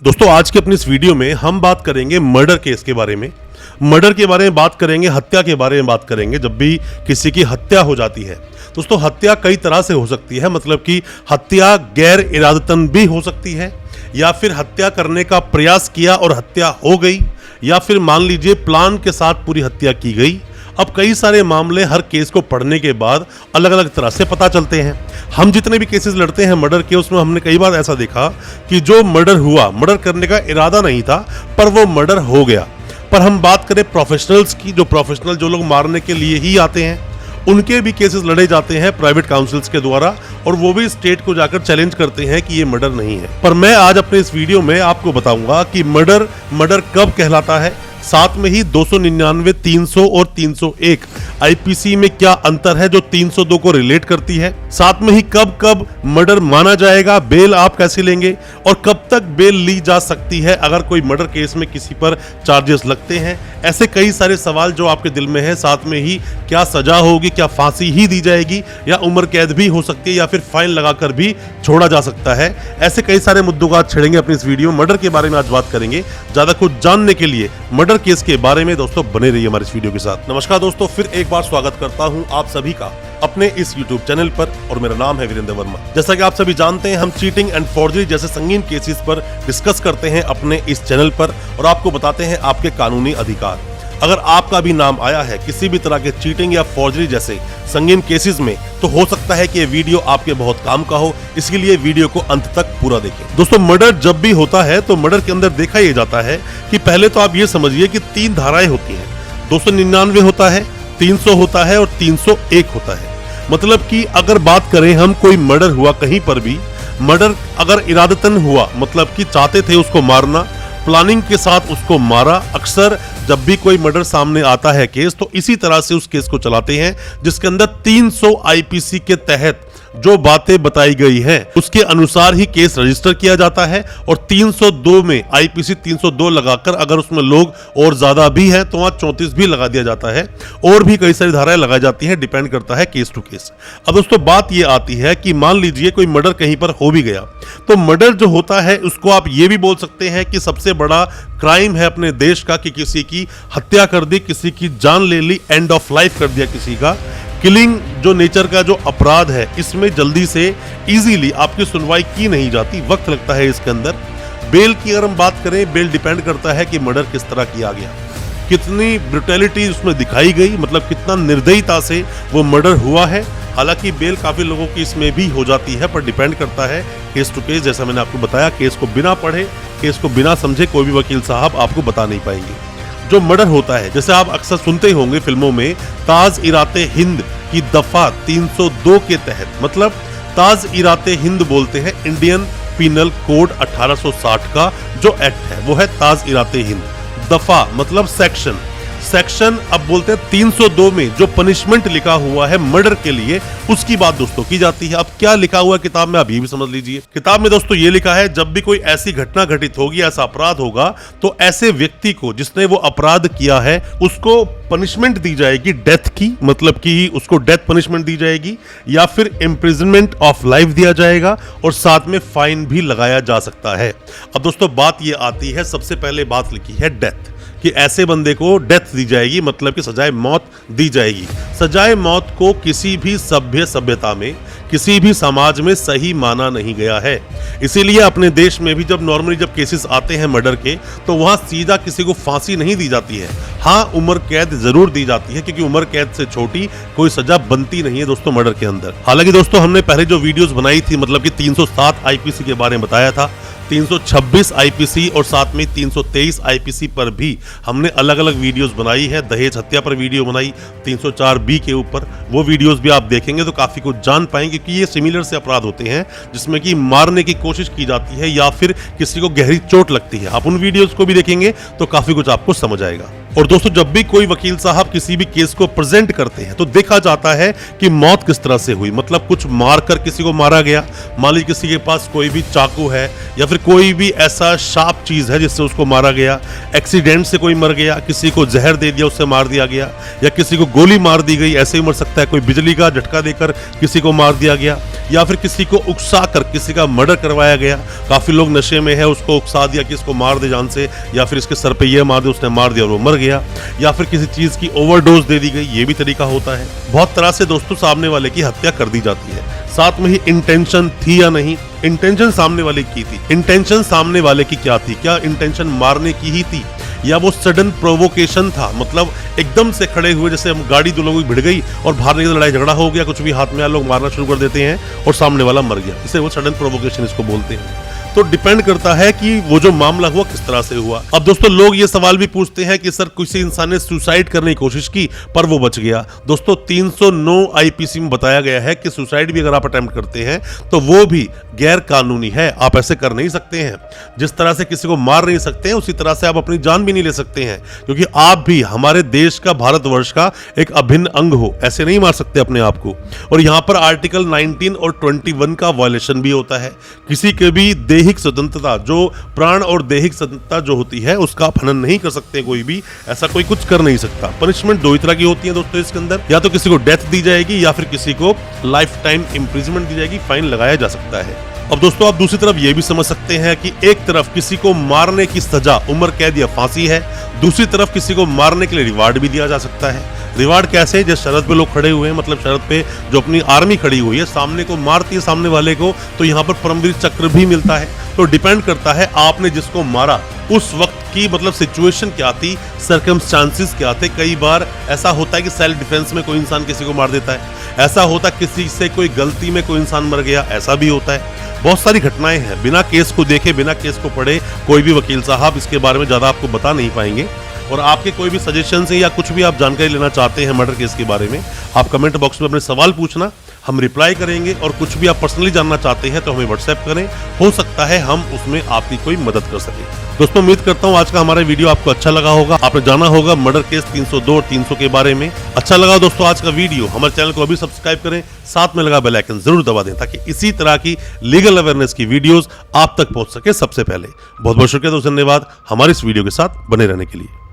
दोस्तों आज की अपनी इस वीडियो में हम बात करेंगे मर्डर केस के बारे में। मर्डर के बारे में बात करेंगे, हत्या के बारे में बात करेंगे। जब भी किसी की हत्या हो जाती है दोस्तों, हत्या कई तरह से हो सकती है। मतलब कि हत्या गैर इरादतन भी हो सकती है, या फिर हत्या करने का प्रयास किया और हत्या हो गई, या फिर मान लीजिए प्लान के साथ पूरी हत्या की गई। अब कई सारे मामले हर केस को पढ़ने के बाद अलग अलग तरह से पता चलते हैं। हम जितने भी केसेस लड़ते हैं मर्डर के, उसमें हमने कई बार ऐसा देखा कि जो मर्डर हुआ, मर्डर करने का इरादा नहीं था पर वो मर्डर हो गया। पर हम बात करें प्रोफेशनल्स की, जो लोग मारने के लिए ही आते हैं, उनके भी केसेस लड़े जाते हैं प्राइवेट काउंसिल्स के द्वारा, और वो भी स्टेट को जाकर चैलेंज करते हैं कि ये मर्डर नहीं है। पर मैं आज अपने इस वीडियो में आपको बताऊंगा कि मर्डर कब कहलाता है, साथ में ही 299, 300 और 301 आईपीसी में क्या अंतर है जो 302 को रिलेट करती है, साथ में ही कब कब मर्डर माना जाएगा, बेल आप कैसे लेंगे और कब तक बेल ली जा सकती है अगर कोई मर्डर केस में किसी पर चार्जेस लगते हैं। ऐसे कई सारे सवाल जो आपके दिल में है। साथ में ही क्या सजा होगी, क्या फांसी ही दी जाएगी या उम्र कैद भी हो सकती है या फिर फाइन लगाकर भी छोड़ा जा सकता है। ऐसे कई सारे मुद्दों को आज छेड़ेंगे अपनी इस वीडियो। मर्डर के बारे में आज बात करेंगे। ज्यादा कुछ जानने के लिए मर्डर केस के बारे में दोस्तों बने रहिए हमारे इस वीडियो के साथ। नमस्कार दोस्तों, फिर एक बार स्वागत करता हूं आप सभी का अपने इस YouTube चैनल पर, और मेरा नाम है वीरेंद्र वर्मा। जैसा कि आप सभी जानते हैं, हम चीटिंग एंड फॉर्जरी जैसे संगीन केसेस पर डिस्कस करते हैं अपने इस चैनल पर और आपको बताते हैं आपके कानूनी अधिकार। अगर आपका भी नाम आया है किसी भी तरह के चीटिंग या फॉर्जरी जैसे संगीन केसेस में, तो हो सकता है कि ये वीडियो आपके बहुत काम का हो, इसलिए वीडियो को अंत तक पूरा देखें। दोस्तों मर्डर जब भी होता है तो मर्डर के अंदर देखा यह जाता है कि पहले तो आप ये समझिए कि 3 धाराएं होती हैं। 299 होता है, 300 होता है और 301 होता है। मतलब कि अगर बात करें हम, कोई मर्डर हुआ कहीं पर भी, मर्डर अगर इरादतन हुआ, मतलब कि चाहते थे उसको मारना, प्लानिंग के साथ उसको मारा। अक्सर जब भी कोई मर्डर सामने आता है केस, तो इसी तरह से उस केस को चलाते हैं जिसके अंदर 300 आईपीसी के तहत जो बातें बताई गई हैं उसके अनुसार ही केस रजिस्टर किया जाता है। और 302 में आईपीसी 302 लगाकर अगर उसमें लोग और ज्यादा भी हैं तो वहां 34 भी लगा दिया जाता है, और भी कई सारी धाराएं लगाई जाती हैं, डिपेंड करता है केस टू केस। अब दोस्तों बात ये आती है कि मान लीजिए कोई मर्डर कहीं पर हो भी गया, तो मर्डर जो होता है उसको आप ये भी बोल सकते हैं कि सबसे बड़ा क्राइम है अपने देश का, कि किसी की हत्या कर दी, किसी की जान ले ली, एंड ऑफ लाइफ कर दिया किसी का। किलिंग जो नेचर का जो अपराध है, इसमें जल्दी से इजीली आपकी सुनवाई की नहीं जाती, वक्त लगता है इसके अंदर। बेल की अगर हम बात करें, बेल डिपेंड करता है कि मर्डर किस तरह किया गया, कितनी ब्रुटैलिटी उसमें दिखाई गई, मतलब कितना निर्दयता से वो मर्डर हुआ है। हालांकि बेल काफी लोगों की इसमें भी हो जाती है, पर डिपेंड करता है केस टू केस। जैसा मैंने आपको बताया, केस को बिना पढ़े, केस को बिना समझे कोई भी वकील साहब आपको बता नहीं पाएंगे। जो मर्डर होता है, जैसे आप अक्सर सुनते होंगे फिल्मों में, ताज-ए-राते हिंद की दफा 302 के तहत, मतलब ताज-ए-राते हिंद बोलते हैं इंडियन पीनल कोड 1860 का जो एक्ट है, वो है ताज-ए-राते हिंद। दफा मतलब सेक्शन अब बोलते हैं 302 में जो पनिशमेंट लिखा हुआ है मर्डर के लिए, उसकी बात दोस्तों की जाती है। अब क्या लिखा हुआ है किताब में, आप ये भी समझ लीजिए। किताब में दोस्तों ये लिखा है, जब भी कोई ऐसी घटना घटित होगी, ऐसा अपराध होगा, तो ऐसे व्यक्ति को जिसने वो अपराध किया है उसको पनिशमेंट दी जाएगी डेथ की, मतलब कि उसको डेथ पनिशमेंट दी जाएगी, या फिर इम्प्रिजनमेंट ऑफ लाइफ दिया जाएगा, और साथ में फाइन भी लगाया जा सकता है। अब दोस्तों बात ये आती है, सबसे पहले बात लिखी है डेथ, कि ऐसे बंदे को डेथ दी जाएगी, मतलब कि सजाए मौत दी जाएगी। सजाए मौत को किसी भी सभ्यता में, किसी भी समाज में सही माना नहीं गया है। इसीलिए अपने देश में भी जब नॉर्मली जब केसेस आते हैं मर्डर के, तो वहां सीधा किसी को फांसी नहीं दी जाती है। हाँ, उम्र कैद जरूर दी जाती है, क्योंकि उम्र कैद से छोटी कोई सजा बनती नहीं है दोस्तों मर्डर के अंदर। हालांकि दोस्तों हमने पहले जो वीडियोस बनाई थी, मतलब कि 307 आईपीसी के बारे में बताया था, 326 आईपीसी और साथ में 323 आईपीसी पर भी हमने अलग अलग वीडियोस बनाई है। दहेज हत्या पर वीडियो बनाई 304B के ऊपर, वो वीडियोस भी आप देखेंगे तो काफी कुछ जान पाएंगे कि ये सिमिलर से अपराध होते हैं जिसमें कि मारने की कोशिश की जाती है या फिर किसी को गहरी चोट लगती है। आप उन वीडियोस को भी देखेंगे तो काफी कुछ आपको समझ आएगा। और दोस्तों जब भी कोई वकील साहब किसी भी केस को प्रेजेंट करते हैं तो देखा जाता है कि मौत किस तरह से हुई, मतलब कुछ मारकर किसी को मारा गया, मान लीजिए किसी के पास कोई भी चाकू है या फिर कोई भी ऐसा शार्प चीज है जिससे उसको मारा गया, एक्सीडेंट से कोई मर गया, किसी को जहर दे दिया उससे मार दिया गया, या किसी को गोली मार दी गई ऐसे ही मर सकता है, कोई बिजली का झटका देकर किसी को मार दिया गया, या फिर किसी को उकसा कर किसी का मर्डर करवाया गया। काफी लोग नशे में है, उसको उकसा दिया कि इसको मार दे जान से, या फिर इसके सर पे ये मार दे, उसने मार दिया और वो मर गया, या फिर किसी चीज की ओवरडोज दे दी गई, ये भी तरीका होता है। बहुत तरह से दोस्तों सामने वाले की हत्या कर दी जाती है। साथ में ही इंटेंशन थी या नहीं, इंटेंशन सामने वाले की थी, इंटेंशन सामने वाले की क्या थी, क्या इंटेंशन मारने की ही थी या वो सडन प्रोवोकेशन था, मतलब एकदम से खड़े हुए, जैसे हम गाड़ी दो लोगों की भिड़ गई और बाहर निकल लड़ाई झगड़ा हो गया, कुछ भी हाथ में आया, लोग मारना शुरू कर देते हैं और सामने वाला मर गया, इसे वो सडन प्रोवोकेशन इसको बोलते हैं। तो डिपेंड करता है कि वो जो मामला हुआ किस तरह से हुआ। अब दोस्तों लोग ये सवाल भी पूछते हैं कि सर किसी इंसान ने सुसाइड करने की कोशिश की पर वो बच गया। दोस्तों 309 आईपीसी में बताया गया है कि सुसाइड भी अगर आप अटेम्प्ट करते हैं तो वो भी गैर कानूनी है, आप ऐसे कर नहीं सकते हैं। जिस तरह से किसी को मार नहीं सकते हैं उसी तरह से आप अपनी जान भी नहीं ले सकते हैं, क्योंकि आप भी हमारे देश का, भारतवर्ष का एक अभिन्न अंग हो, ऐसे नहीं मार सकते अपने आप को। और यहाँ पर आर्टिकल 19 और 21 का वायलेशन भी होता है। किसी के भी देहिक स्वतंत्रता, जो प्राण और देहिक स्वतंत्रता जो होती है उसका आप हनन नहीं कर सकते, कोई भी ऐसा कोई कुछ कर नहीं सकता। पनिशमेंट दो ही तरह की होती है दोस्तों इसके अंदर, या तो किसी को डेथ दी जाएगी या फिर किसी को लाइफ टाइम इंप्रिजनमेंट दी जाएगी, फाइन लगाया जा सकता है। अब दोस्तों आप दूसरी तरफ ये भी समझ सकते हैं कि एक तरफ किसी को मारने की सजा उम्र कैद या फांसी है, दूसरी तरफ किसी को मारने के लिए रिवार्ड भी दिया जा सकता है। रिवार्ड कैसे, जिस शरत पे लोग खड़े हुए हैं, मतलब शरत पे जो अपनी आर्मी खड़ी हुई है, सामने को मारती है सामने वाले को, तो यहाँ पर परमवीर चक्र भी मिलता है। तो डिपेंड करता है आपने जिसको मारा उस वक्त की मतलब सिचुएशन क्या थी, सर्कमस्टांसेस क्या थे। कई बार ऐसा होता है कि सेल्फ डिफेंस में कोई इंसान किसी को मार देता है, ऐसा होता है किसी से कोई गलती में कोई इंसान मर गया, ऐसा भी होता है। बहुत सारी घटनाएं हैं, बिना केस को देखे, बिना केस को पढ़े कोई भी वकील साहब इसके बारे में ज्यादा आपको बता नहीं पाएंगे। और आपके कोई भी सजेशन है या कुछ भी आप जानकारी लेना चाहते हैं मर्डर केस के बारे में, आप कमेंट बॉक्स में अपने सवाल पूछना, हम रिप्लाई करेंगे। और कुछ भी आप पर्सनली जानना चाहते हैं तो हमें व्हाट्सएप करें, हो सकता है हम उसमें आपकी कोई मदद कर सकें। दोस्तों उम्मीद करता हूं आज का हमारा वीडियो आपको अच्छा लगा होगा। आपने जाना होगा मर्डर केस 302 और 300 के बारे में। अच्छा लगा दोस्तों आज का वीडियो, हमारे चैनल को अभी सब्सक्राइब करें, साथ में लगा बेल आइकन जरूर दबा दें ताकि इसी तरह की लीगल अवेयरनेस की वीडियोस आप तक पहुंच सके सबसे पहले। बहुत बहुत शुक्रिया दोस्तों, धन्यवाद हमारे इस वीडियो के साथ बने रहने के लिए।